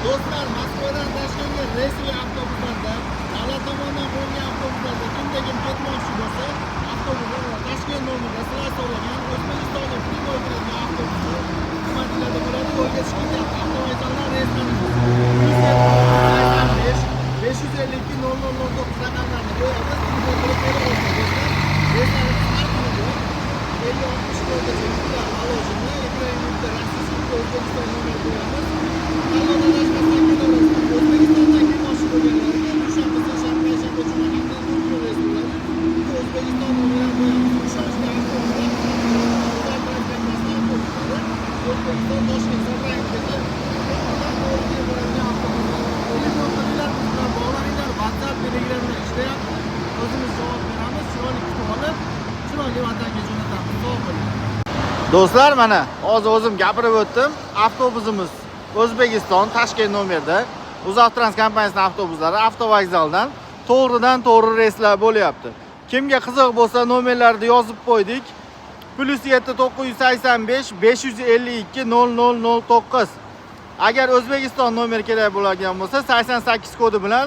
Do'stlar, Moskvadan Toshkentga reysiy avtobuslarda, davlat tomonidan qo'yilgan avtobuslarda kimda kim ketmoqchi bo'lsa, avtobuslar Toshkent nomida sizlar so'ragan O'zbekistonda pul o'tiradigan avtobuslar xizmatlarda bo'ladi. Yo'lga chiqyapti. Avtovokzaldan reyslarni 552 0009 raqamlarni qo'yamiz. Reyslarimiz har kuni 50-60 kilogacha yuklar aloqasini Ukraina rossiyasiga O'zbekiston nomeri qo'yamiz. O'zbekistondan kelmoqchi bo'lganlarga dushanba, seshanba, payshanba, juma hamda kun reys bo'ladi. O'zbekiston nomeri qo'yamiz. Ishonchli avtobuslar O'zbekiston Toshkent Samarqandga to'g'ri boradigan avtobuslar. Telefon qiling, bizlar bog'laninglar. WhatsApp, Telegramda ishlayapti. O'zimiz javob beramiz. Chiroyli kutib olib, chiroyli vatanga jo'natamiz. Sog' bo'ling. Do'stlar, mana hozir o'zim gapirib o'tdim. Avtobusimiz O'zbekiston Toshkent nomerda UzAvtotrans kompaniyasining avtobuslari avtovokzaldan to'g'ridan-to'g'ri reyslar bo'lyapti. Kimga qiziq bo'lsa, nomerlarni yozib qo'ydik. +7 985 552 0009. Agar O'zbekiston nomeri kerak bo'ladigan bo'lsa, 88 kodi bilan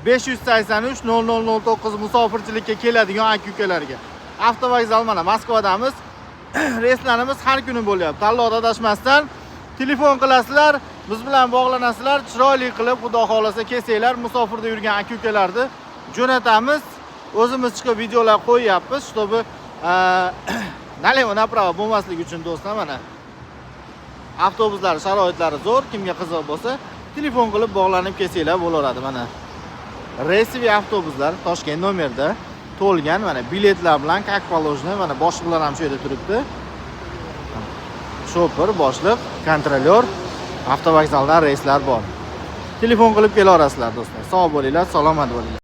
583 0009 musofirchilikka keladigan aka-ukalarga. Avtovokzal mana Moskvadamiz. Reyslarimiz har kuni bo'lyapti. Tanlovda adashmasdan telefon qilasizlar, biz bilan bog'lanasizlar, chiroyli qilib xudo xolasa kelsanglar, musofirda yurgan aka-ukalarni jo'natamiz. O'zimiz chiqib videolar qo'yyapmiz, чтобы налево направо bo'lmasligi uchun do'stlar, mana avtobuslar sharoitlari zo'r. Kimga qiziq bo'lsa, telefon qilib bog'lanib kelsanglar bo'laveradi. Mana reysiy avtobuslar Toshkent nomerda to'lgan, mana biletlar bilan как положено, mana boshliqlar ham shu yerda turibdi. Shofir, boshliq, kontrolyor, avtovokzaldan reyslar bor. Telefon qilib kelaverasizlar do'stlar. Sog' bo'linglar, salomat bo'linglar.